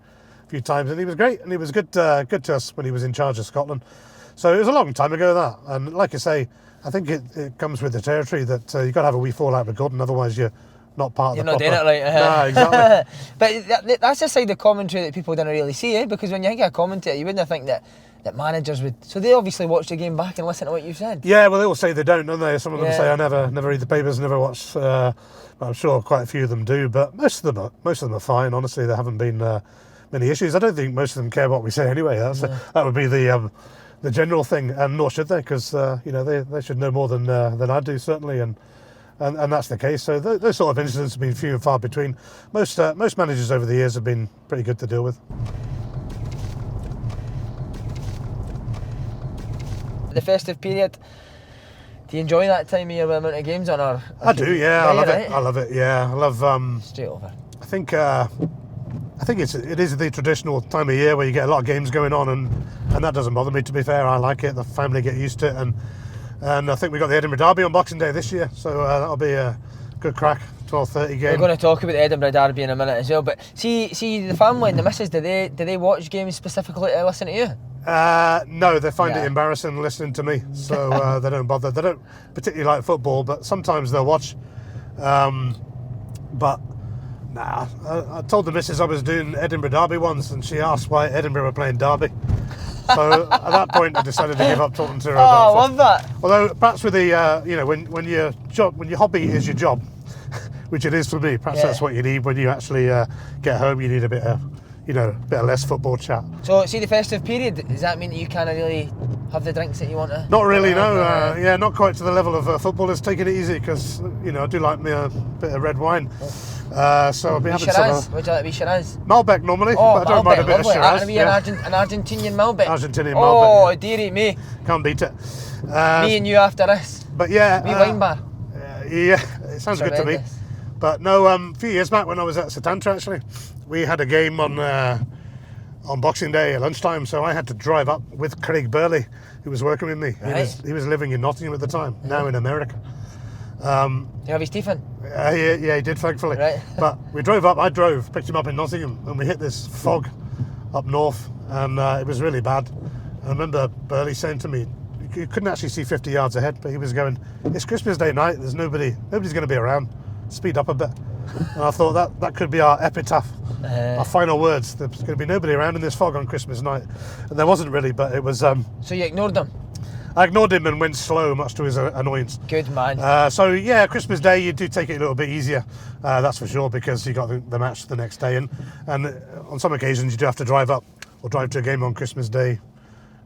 a few times. And he was great, and he was good to us when he was in charge of Scotland. So it was a long time ago, that. And like I say, I think it comes with the territory that you've got to have a wee fallout with Gordon, otherwise you're not part of the proper... You're not doing it right. Nah, exactly. But that's the side of commentary that people don't really see, eh? Because when you think of a commentator, you wouldn't think that managers would... So they obviously watch the game back and listen to what you've said. Yeah, well, they all say they don't they? Some of them say, I never read the papers, never watch... but I'm sure quite a few of them do, but most of them are fine. Honestly, there haven't been many issues. I don't think most of them care what we say anyway. That would be the general thing, and nor should they, because they should know more than I do, certainly, and that's the case. So those sort of incidents have been few and far between. Most managers over the years have been pretty good to deal with. The festive period, do you enjoy that time of year with the amount of games on? Or I do, yeah. I love right? it. I love it. Yeah, I love. Straight over. I think it is the traditional time of year where you get a lot of games going on, and that doesn't bother me, to be fair. I like it. The family get used to it, and I think we got the Edinburgh Derby on Boxing Day this year, so that'll be a good crack. 12:30 game. We're going to talk about the Edinburgh Derby in a minute as well, but see the family and the missus, do they watch games specifically to listen to you? No, they find it embarrassing listening to me, so they don't bother. They don't particularly like football, but sometimes they'll watch. But nah, I told the missus I was doing Edinburgh Derby once, and she asked why Edinburgh were playing Derby. So at that point, I decided to give up talking to her about I love that. Although perhaps with the when your hobby is your job, which it is for me, perhaps that's what you need when you actually get home. You need a bit of less football chat. So see the festive period, does that mean that you can't really have the drinks that you want to? Not really, no. Yeah, not quite to the level of footballers. Taking it easy because I do like me a bit of red wine. So I'll be having Shiraz. Would you like to be Shiraz? Malbec normally, Oh, but I don't mind a bit lovely. of Shiraz. An Argentinian Malbec. Argentinian Malbec. Oh, dearie me. Can't beat it. Me and you after this. But yeah, Me wine bar. Yeah, it sounds good to me. Tremendous. But no, a few years back when I was at Setanta, actually, we had a game on Boxing Day at lunchtime, so I had to drive up with Craig Burley, who was working with me. Right. He was living in Nottingham at the time, now in America. Do you have his teeth in? Yeah, he did, thankfully. Right. But we drove up, picked him up in Nottingham, and we hit this fog up north, and it was really bad. I remember Burley saying to me, you couldn't actually see 50 yards ahead, but he was going, it's Christmas Day night, there's nobody's going to be around, speed up a bit. And I thought that could be our epitaph, our final words. There's going to be nobody around in this fog on Christmas night. And there wasn't really, but it was... So you ignored them? I ignored him and went slow, much to his annoyance. Good man. So yeah, Christmas Day you do take it a little bit easier, that's for sure, because you got the match the next day, and on some occasions you do have to drive up or drive to a game on Christmas Day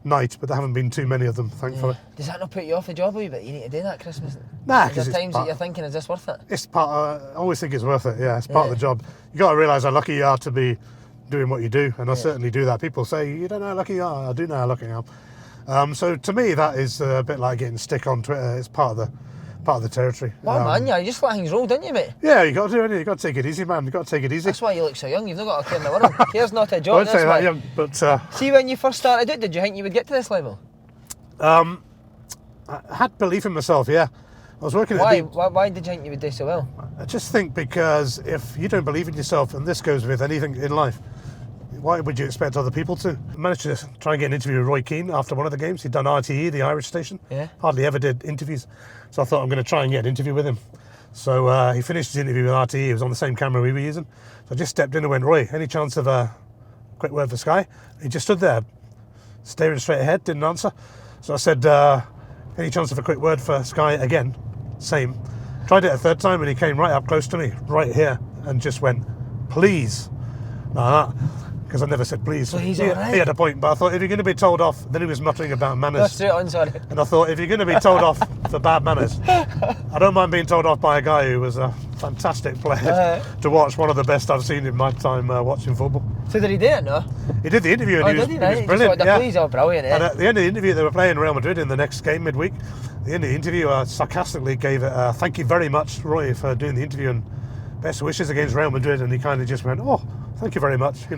night, but there haven't been too many of them, thankfully. Yeah. Does that not put you off the job a wee bit? You need to do that Christmas. Nah, is there times that you're thinking, is this worth it? It's part. I always think it's worth it. Yeah, it's part of the job. You got to realise how lucky you are to be doing what you do, and I certainly do that. People say you don't know how lucky you are. I do know how lucky I am. So to me, that is a bit like getting stick on Twitter. It's part of the territory. Wow, man, you just let things roll, didn't you, mate? Yeah, you got to do it. You got to take it easy, man. You got to take it easy. That's why you look so young. You've not got a care in the world. Care's not a job. I won't say that young, but see, when you first started it, did you think you would get to this level? I had belief in myself. Yeah, I was working. Why did you think you would do so well? I just think because if you don't believe in yourself, and this goes with anything in life, why would you expect other people to? I managed to try and get an interview with Roy Keane after one of the games. He'd done RTE, the Irish station. Yeah. Hardly ever did interviews. So I thought I'm going to try and get an interview with him. So he finished his interview with RTE. He was on the same camera we were using. So I just stepped in and went, Roy, any chance of a quick word for Sky? He just stood there, staring straight ahead, didn't answer. So I said, any chance of a quick word for Sky again? Same. Tried it a third time and he came right up close to me, right here, and just went, please. Because I never said please. Please, he had a point, but I thought if you're going to be told off, then he was muttering about manners. That's straight on, sorry. And I thought if you're going to be told off for bad manners, I don't mind being told off by a guy who was a fantastic player to watch, one of the best I've seen in my time watching football. So did he do it, no? He did the interview and he was brilliant. Please, brilliant, yeah. And at the end of the interview, they were playing Real Madrid in the next game midweek. At the end of the interview, I sarcastically gave it thank you very much, Roy, for doing the interview and best wishes against Real Madrid. And he kind of just went, oh, thank you very much,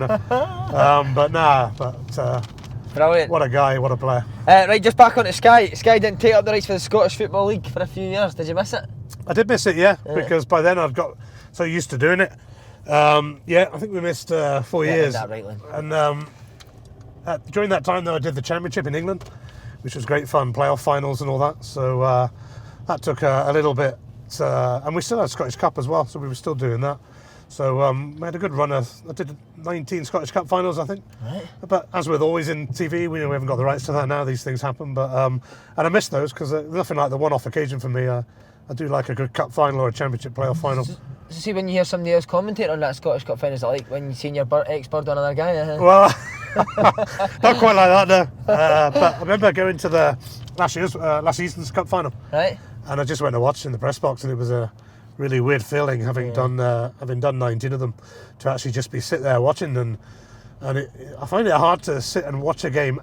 Brilliant. What a guy, what a player. Right, just back onto Sky. Sky didn't take up the rights for the Scottish Football League for a few years. Did you miss it? I did miss it, yeah. Because by then I'd got so used to doing it. I think we missed 4 years. That right, Lynn. And during that time, though, I did the Championship in England, which was great fun, playoff finals and all that. So that took a little bit, and we still had Scottish Cup as well, so we were still doing that. So we had a good run. I did 19 Scottish Cup finals, I think. Right. But as with always in TV, we haven't got the rights to that now. These things happen. But and I miss those because nothing like the one-off occasion for me. I do like a good cup final or a championship playoff final. So see, when you hear somebody else commentate on that Scottish Cup final, is it like when you seen your ex-bird on another guy? Well, not quite like that, no. But I remember going to the last season's cup final. Right. And I just went to watch in the press box, and it was a really weird feeling having done 19 of them to actually just be sit there watching, and I find it hard to sit and watch a game,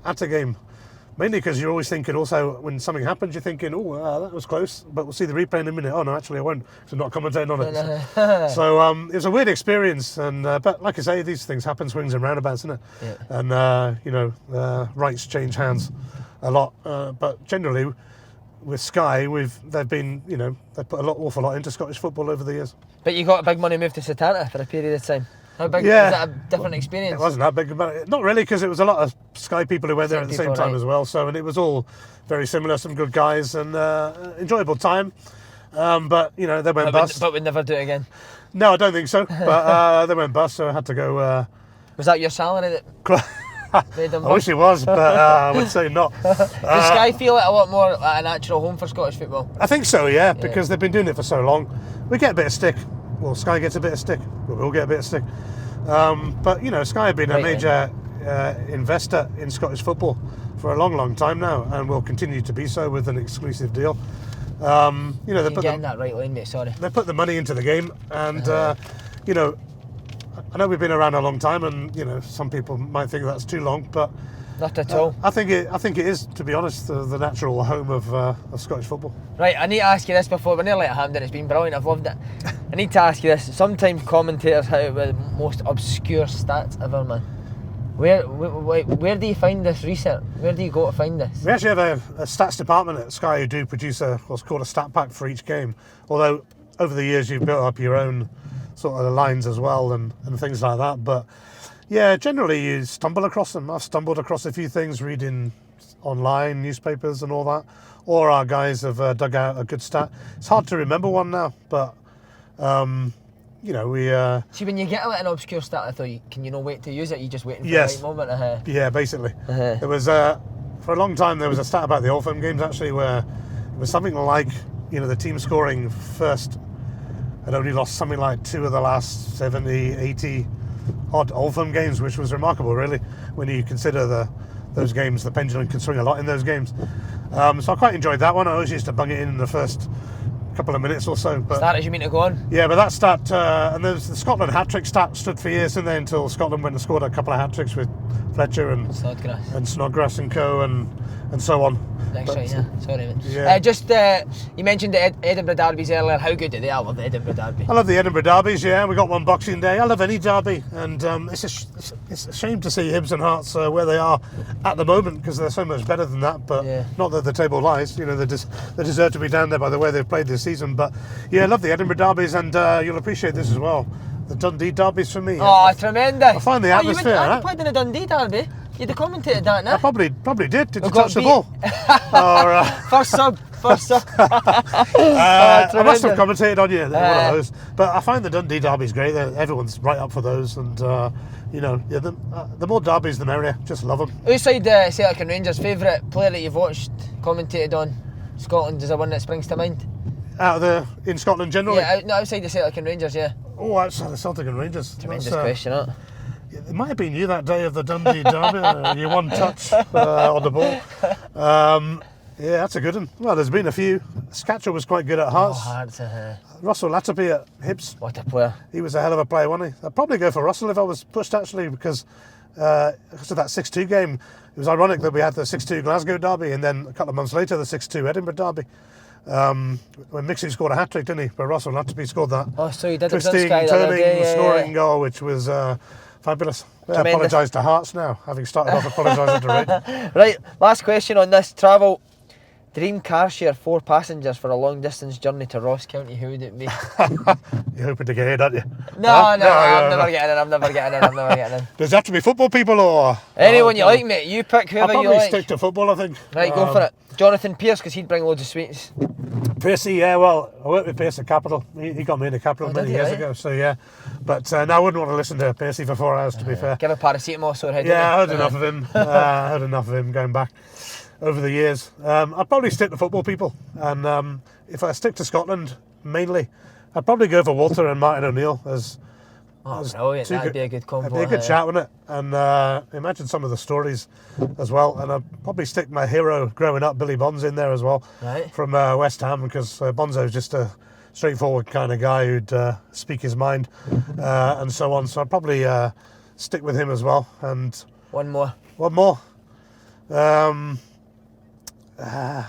mainly because you're always thinking also when something happens you're thinking, oh that was close, but we'll see the replay in a minute. Oh no, actually I won't, because I'm not commentating on it. So it was a weird experience, and but like I say, these things happen, swings and roundabouts, isn't it? Yeah. And rights change hands a lot, but generally with Sky, they've put awful lot into Scottish football over the years. But you got a big money move to Setanta for a period of time. How big was that? A different experience? It wasn't that big, but not really, because it was a lot of Sky people who went there at the same time as well. So, and it was all very similar, some good guys, and enjoyable time. But they went bust. But we'd never do it again. No, I don't think so. But they went bust, so I had to go. Was that your salary that? I wish it was, but I would say not. Does Sky feel it a lot more like a natural home for Scottish football? I think so, yeah, because they've been doing it for so long. We get a bit of stick. Well, Sky gets a bit of stick. We'll get a bit of stick. But Sky have been a major investor in Scottish football for a long, long time now, and will continue to be so with an exclusive deal. They put getting that right line, mate. Sorry. They put the money into the game, and I know we've been around a long time, and some people might think that's too long, but not at all. I think it is, to be honest, the natural home of Scottish football. Right, I need to ask you this before we're nearly at Hampden. It's been brilliant. I've loved it. I need to ask you this. Sometimes commentators have the most obscure stats ever, man. Where do you find this research? Where do you go to find this? We actually have a stats department at Sky who do produce what's called a stat pack for each game. Although over the years you've built up your own sort of lines as well and things like that. But yeah, generally you stumble across them. I've stumbled across a few things see newspapers and all that. Or our guys have dug out a good stat. It's hard to remember one now, but we... See, when you get an obscure stat, I thought, can you not wait to use it? You're just waiting for Yes. the right moment. Yeah, basically. There was, for a long time, there was a stat about the Old Firm games, actually, where it was something like, the team scoring first had only lost something like 2 of the last 70, 80 odd Old Firm games, which was remarkable, really, when you consider those games. The pendulum can swing a lot in those games. So I quite enjoyed that one. I always used to bung it in the first couple of minutes or so. But Start as you mean to go on? Yeah, but that stat, and there's the Scotland hat-trick stat stood for years, didn't they, until Scotland went and scored a couple of hat-tricks with Fletcher and Snodgrass and co and so on. Next right, yeah. Sorry, mate. Yeah. You mentioned the Edinburgh derbies earlier. How good are they? I love the Edinburgh derby. I love the Edinburgh derbies, yeah. We got one Boxing Day. I love any derby, and it's a shame to see Hibs and Hearts where they are at the moment, because they're so much better than that. But not that the table lies. They deserve to be down there by the way they've played this season. But yeah, I love the Edinburgh derbies, and you'll appreciate this as well. The Dundee derbies for me. Oh, tremendous! I find the atmosphere. You played in a Dundee derby. You'd have commentated that, no? I probably did. Did you touch the ball? Or, First sub. I must have commentated on you. One of those. But I find the Dundee derbies great. Everyone's right up for those, and the more derbies the merrier. Just love them. Outside Celtic and Rangers, favourite player that you've watched commentated on Scotland, is there one that springs to mind? In Scotland generally? Yeah, outside the Celtic and Rangers, yeah. Oh, outside the Celtic and Rangers. Tremendous question, huh? It might have been you that day of the Dundee derby. You one touch on the ball. Yeah, that's a good one. Well, there's been a few. Scatcher was quite good at Hearts. Russell Latterby at Hibs. What a player. He was a hell of a player, wasn't he? I'd probably go for Russell if I was pushed, actually, because of that 6-2 game. It was ironic that we had the 6-2 Glasgow derby, and then a couple of months later the 6-2 Edinburgh derby. When Mixie scored a hat-trick, didn't he? But Russell Latterby scored that. Oh, so he did twisting, turning, scoring goal, which was... fabulous. I apologise to Hearts now, having started off apologising to Red. Right, last question on this. Travel. Dream car share 4 passengers for a long distance journey to Ross County. Who would it be? You're hoping to get in, aren't you? No, I'm never getting in. Does it have to be football people or? Anyone you like, mate. You pick whoever you like. I'll probably stick to football, I think. Right, go for it. Jonathan Pearce, because he'd bring loads of sweets. Piercy, yeah, well, I worked with Pierce at Capital. He got me into Capital many years ago, so yeah. But no, I wouldn't want to listen to Piercy for 4 hours, to be fair. Give a paracetamol, so head. Yeah, I heard enough of him. I heard enough of him going back over the years. I'd probably stick to football people, and if I stick to Scotland mainly, I'd probably go for Walter and Martin O'Neill as brilliant. That'd be a good combo. It'd be a good chat, wouldn't it? And imagine some of the stories as well. And I'd probably stick my hero growing up, Billy Bonds, in there as well, from West Ham, because Bonzo's just a straightforward kind of guy who'd speak his mind and so on. So I'd probably stick with him as well. And one more. One more. I'd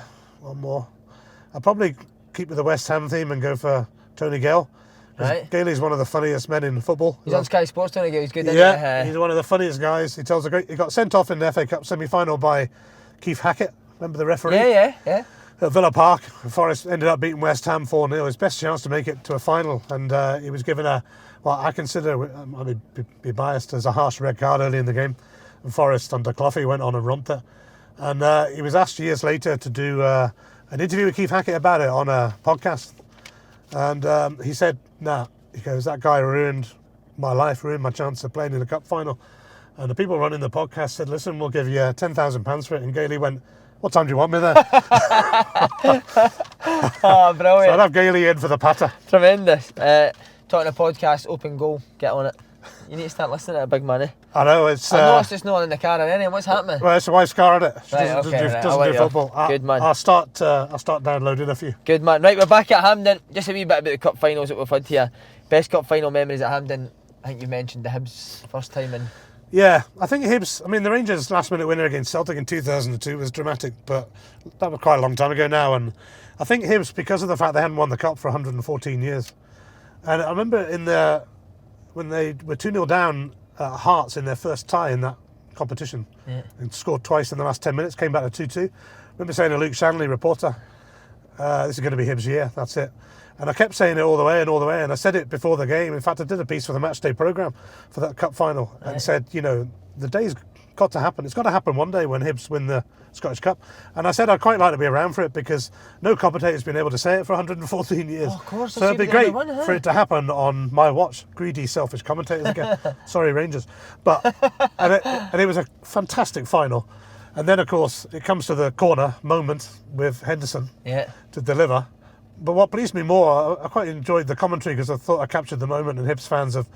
probably keep with the West Ham theme and go for Tony Gale. Right. Gailey's one of the funniest men in football. He's on Sky Sports, Tony Gale. He's good. Yeah, he's one of the funniest guys. He tells he got sent off in the FA Cup semi-final by Keith Hackett. Remember the referee? Yeah. At Villa Park, Forest ended up beating West Ham 4-0. His best chance to make it to a final, and he was given I consider, I would be biased, as a harsh red card early in the game. And Forest under Cloughy went on and romped it. And he was asked years later to do an interview with Keith Hackett about it on a podcast. And he said, nah, he goes, that guy ruined my life, ruined my chance of playing in the cup final. And the people running the podcast said, listen, we'll give you £10,000 for it. And Gailey went, what time do you want me there? Oh, brilliant. So I'd have Gailey in for the patter. Tremendous. Talking a podcast, open goal, get on it. You need to start listening to a big man. I know, it's... I know it's just not in the car or anything. What's happening? Well, it's a wife's car, isn't it? She Right, doesn't okay, do, right, doesn't I'll do let you football. off. Good man. I'll start downloading a few. Good man. Right, we're back at Hampden. Just a wee bit about the cup finals that we've had here. Best cup final memories at Hampden. I think you mentioned the Hibs first time in... Yeah, I think Hibs, I mean, the Rangers' last-minute winner against Celtic in 2002 was dramatic, but that was quite a long time ago now, and I think Hibs, because of the fact they hadn't won the cup for 114 years, and I remember when they were 2-0 down at Hearts in their first tie in that competition, and scored twice in the last 10 minutes, came back to 2-2. I remember saying to Luke Shanley, reporter, this is going to be Hibs' year, that's it. And I kept saying it all the way, and I said it before the game. In fact, I did a piece for the matchday programme for that cup final and said, you know, the day's got to happen. It's got to happen one day when Hibs win the Scottish Cup. And I said I'd quite like to be around for it because no commentator's been able to say it for 114 years. Oh, of course. So it'd be great for it to happen on my watch. Greedy, selfish commentators again. Sorry, Rangers. But and it was a fantastic final. And then, of course, it comes to the corner moment with Henderson to deliver. But what pleased me more, I quite enjoyed the commentary because I thought I captured the moment, and Hibs fans have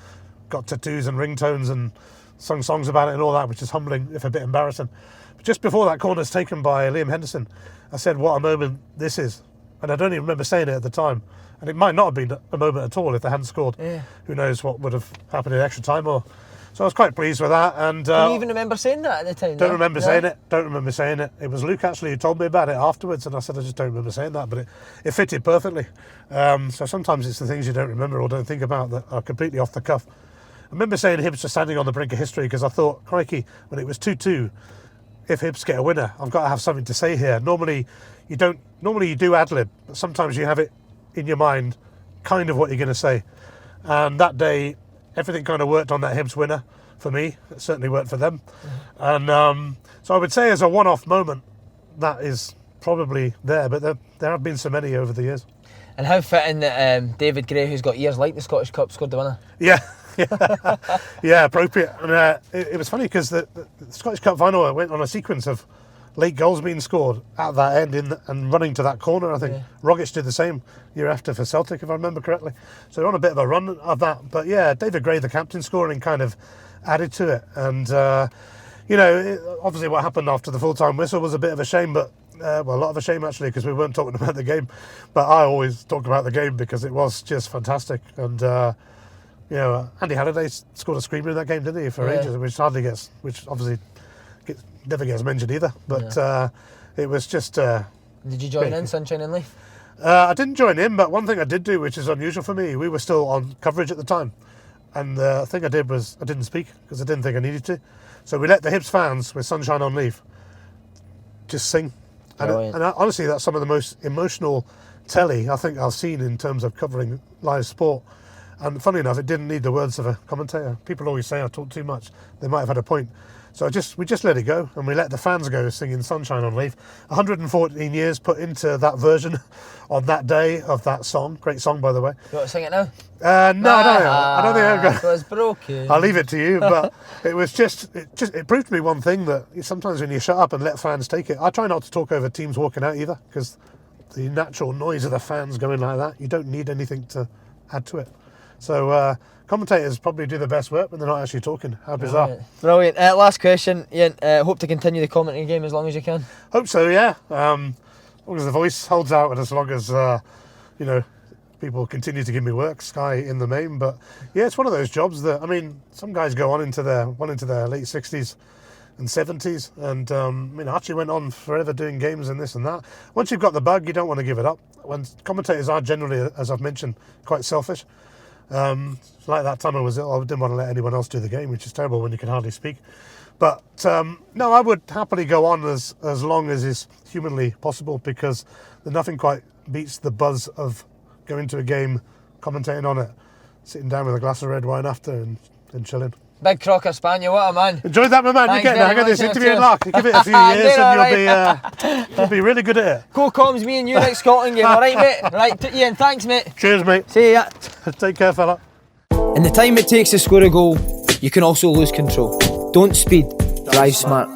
got tattoos and ringtones and sung songs about it and all that, which is humbling, if a bit embarrassing. But just before that corner's taken by Liam Henderson, I said, what a moment this is. And I don't even remember saying it at the time. And it might not have been a moment at all if they hadn't scored. Yeah. Who knows what would have happened in extra time or... So I was quite pleased with that. And do you even remember saying that at the time? Don't remember saying it. It was Luke actually who told me about it afterwards, and I said I just don't remember saying that, but it fitted perfectly. So sometimes it's the things you don't remember or don't think about that are completely off the cuff. I remember saying Hibs are standing on the brink of history because I thought, crikey, when it was 2-2, if Hibs get a winner, I've got to have something to say here. Normally you do ad-lib, but sometimes you have it in your mind, kind of what you're going to say. And that day, everything kind of worked on that Hibs winner for me. It certainly worked for them. Mm-hmm. And so I would say as a one-off moment, that is probably there. But there have been so many over the years. And how fitting that David Gray, who's got ears like the Scottish Cup, scored the winner. Yeah, appropriate. And it was funny because the Scottish Cup final went on a sequence of late goals being scored at that end and running to that corner. I think Rogic did the same year after for Celtic, if I remember correctly. So they're on a bit of a run of that. But yeah, David Gray, the captain, scoring kind of added to it. And, obviously what happened after the full-time whistle was a bit of a shame, but a lot of a shame actually, because we weren't talking about the game. But I always talk about the game because it was just fantastic. And, Andy Halliday scored a screamer in that game, didn't he, for Rangers, which obviously never gets mentioned either. But it was just... Did you join in Sunshine and Leaf? I didn't join in, but one thing I did do, which is unusual for me, we were still on coverage at the time. And the thing I did was I didn't speak because I didn't think I needed to. So we let the Hibs fans with Sunshine on Leaf just sing. And honestly, that's some of the most emotional telly I think I've seen in terms of covering live sport. And funny enough, it didn't need the words of a commentator. People always say I talk too much. They might have had a point. So we just let it go, and we let the fans go singing Sunshine on Leaf. 114 years put into that version on that day of that song. Great song, by the way. You want to sing it now? No, I don't think I'm going to. It was broken. I'll leave it to you, but it proved to me one thing, that sometimes when you shut up and let fans take it, I try not to talk over teams walking out either, because the natural noise of the fans going like that, you don't need anything to add to it. So commentators probably do the best work when they're not actually talking. How bizarre. Brilliant. Last question, Ian. Hope to continue the commentary game as long as you can. Hope so, yeah. As long as the voice holds out and as long as, people continue to give me work, Sky in the main. But yeah, it's one of those jobs that, I mean, some guys go on into their late 60s and 70s. And Archie went on forever doing games and this and that. Once you've got the bug, you don't want to give it up. When commentators are generally, as I've mentioned, quite selfish. Like that time I was ill, I didn't want to let anyone else do the game, which is terrible when you can hardly speak. But no, I would happily go on as long as is humanly possible, because nothing quite beats the buzz of going to a game, commentating on it, sitting down with a glass of red wine after and chilling. Big Crocker Spaniel, what a man. Enjoyed that, my man. You're getting I got this interview in luck. Give it a few years and you'll be really good at it. Go comms, me and you next Scotland game, alright mate? Right, Ian, thanks mate. Cheers mate. See ya. Take care fella. In the time it takes to score a goal, you can also lose control. Don't speed, drive smart.